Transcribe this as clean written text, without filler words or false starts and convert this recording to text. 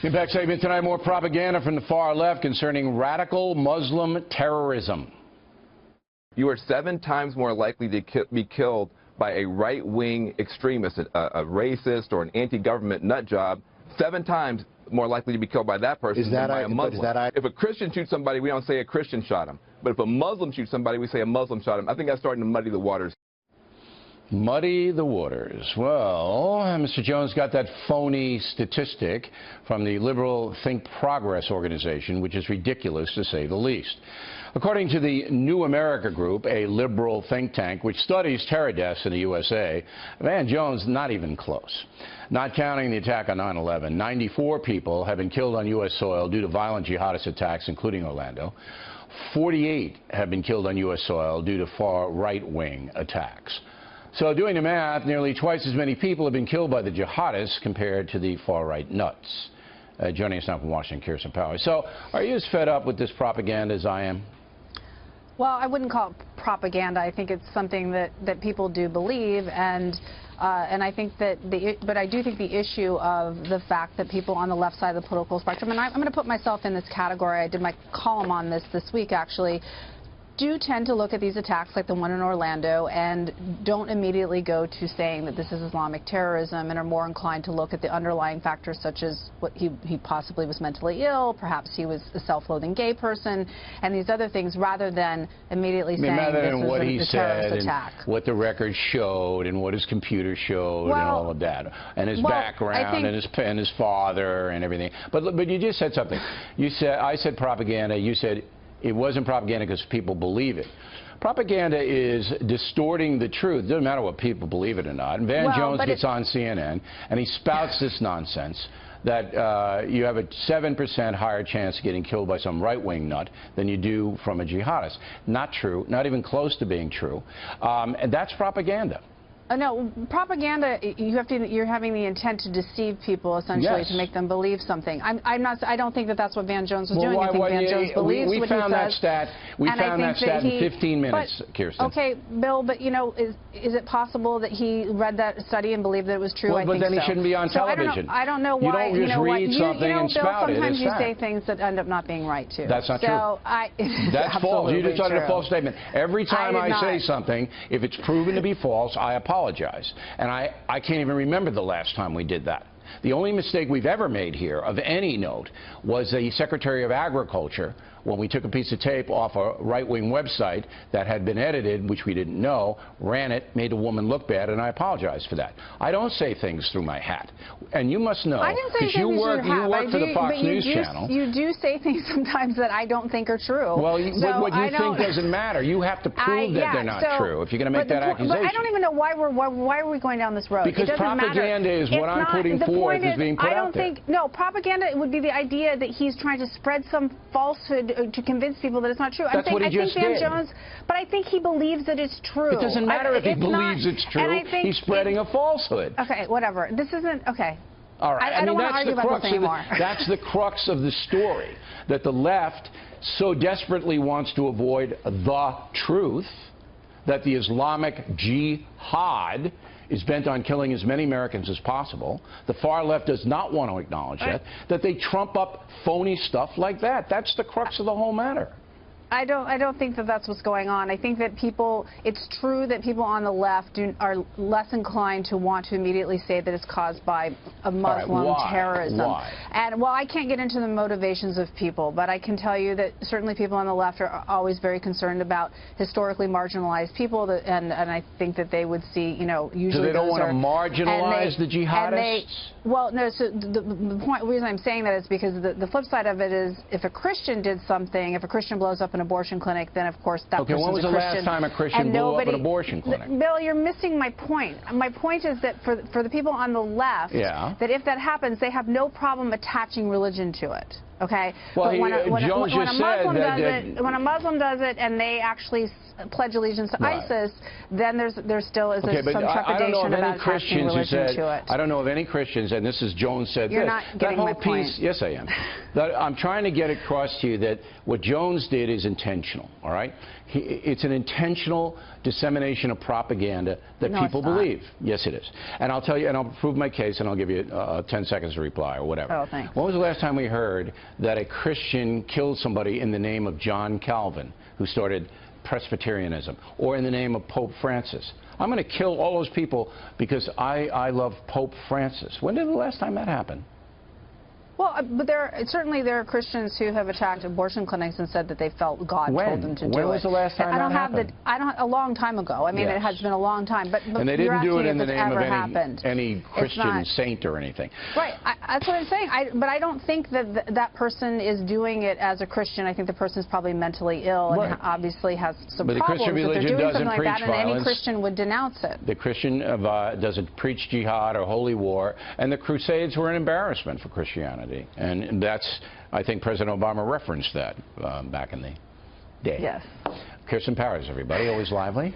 Impact segment tonight, more propaganda from the far left concerning radical Muslim terrorism. You are 7 times more likely to be killed by a right-wing extremist, a racist or an anti-government nut job. 7 times more likely to be killed by that person than by a Muslim. If a Christian shoots somebody, we don't say a Christian shot him. But if a Muslim shoots somebody, we say a Muslim shot him. I think that's starting to muddy the waters. Muddy the waters. Well, Mr. Jones got that phony statistic from the liberal Think Progress organization, which is ridiculous to say the least. According to the New America Group, a liberal think tank which studies terror deaths in the USA, Van Jones not even close. Not counting the attack on 9/11, 94 people have been killed on U.S. soil due to violent jihadist attacks, including Orlando. 48 have been killed on U.S. soil due to far right-wing attacks. So doing the math, nearly twice as many people have been killed by the jihadists compared to the far-right nuts. Joining us now from Washington, Kirsten Powers. So are you as fed up with this propaganda as I am? Well, I wouldn't call it propaganda. I think it's something that people do believe, and I think that but I do think the issue of the fact that people on the left side of the political spectrum, and I'm going to put myself in this category. I did my column on this week, actually. Do tend to look at these attacks like the one in Orlando and don't immediately go to saying that this is Islamic terrorism, and are more inclined to look at the underlying factors such as what he possibly was mentally ill, perhaps he was a self-loathing gay person, and these other things, rather than immediately saying this is a terrorist attack. What the records showed and what his computer showed and all of that, and his background and his father and everything. But you just said something. You said, I said propaganda. You said it wasn't propaganda because people believe it. Propaganda is distorting the truth. It doesn't matter what people believe it or not. And Van Jones gets on CNN and he spouts this nonsense that you have a 7% higher chance of getting killed by some right-wing nut than you do from a jihadist. Not true. Not even close to being true. And that's propaganda. No, propaganda. You're having the intent to deceive people, essentially, to make them believe something. I don't think that that's what Van Jones was doing. I think Van Jones believes what he says. We found that stat in 15 minutes, Kirsten. Okay, Bill, but you know, is it possible that he read that study and believed that it was true? Well, but then he shouldn't be on television. I don't know why. You don't just read something and spout it. Sometimes you say things that end up not being right too. That's not true. That's false. You just uttered a false statement. Every time I say something, if it's proven to be false, I apologize. And I can't even remember the last time we did that. The only mistake we've ever made here of any note was the Secretary of Agriculture, when we took a piece of tape off a right-wing website that had been edited, which we didn't know, ran it, made a woman look bad, and I apologize for that. I don't say things through my hat. And you must know, because you work for the Fox News channel. You do say things sometimes that I don't think are true. Well, what you think doesn't matter. You have to prove that they're not true if you're going to make that accusation. But I don't even know why are we going down this road. Because propaganda is what I'm putting forth is being put out there. No, propaganda would be the idea that he's trying to spread some falsehood to convince people that it's not true. That's what he just did. But I think he believes that it's true. It doesn't matter if he believes it's true. He's spreading a falsehood. Okay, whatever. This isn't okay. All right. I don't want to argue about this anymore. That's the crux of the story, that the left so desperately wants to avoid the truth, that the Islamic jihad is bent on killing as many Americans as possible. The far left does not want to acknowledge that they trump up phony stuff like that. That's the crux of the whole matter. I don't think that that's what's going on. I think that it's true that people on the left are less inclined to want to immediately say that it's caused by a Muslim terrorism. Why? And well, I can't get into the motivations of people, but I can tell you that certainly people on the left are always very concerned about historically marginalized people, and I think that they would see, you know, usually so they don't want to marginalize the jihadists? Well, no. So the reason I'm saying that is because the flip side of it is, if a Christian did something, if a Christian blows up an abortion clinic, then of course that person's a Christian. Okay, when was the last time a Christian blew up an abortion clinic? Bill, you're missing my point. My point is that for the people on the left, that if that happens, they have no problem attaching religion to it. Okay. Well, but when a Muslim does it and they actually pledge allegiance to Right. ISIS, then there still is some I don't know trepidation of any about attaching Christians who religion said, to it. I don't know of any Christians, and this is Jones said You're this. not That getting whole my piece, point. yes, I am. That I'm trying to get across to you that what Jones did is intentional. All right, it's an intentional dissemination of propaganda that No, people it's not. believe. Yes, it is. And I'll tell you, and I'll prove my case, and I'll give you 10 seconds to reply or whatever. Oh, thanks. When was the last time we heard that a Christian killed somebody in the name of John Calvin, who started Presbyterianism, or in the name of Pope Francis? I'm going to kill all those people because I love Pope Francis. When did the last time that happen? Well, but certainly there are Christians who have attacked abortion clinics and said that they felt God told them to do it. When was the last time that happened? A long time ago. I mean, Yes. It has been a long time. But and they you're didn't do it asking in the if it's name of ever any Christian saint or anything. Right. That's what I'm saying. But I don't think that that person is doing it as a Christian. I think the person is probably mentally ill and Right. obviously has some But the problems. Christian religion that they're doing doesn't something like preach that, and any violence. Christian would denounce it. The Christian doesn't preach jihad or holy war, and the Crusades were an embarrassment for Christianity. And that's, I think President Obama referenced that back in the day. Yes. Kirsten Powers, everybody, always lively.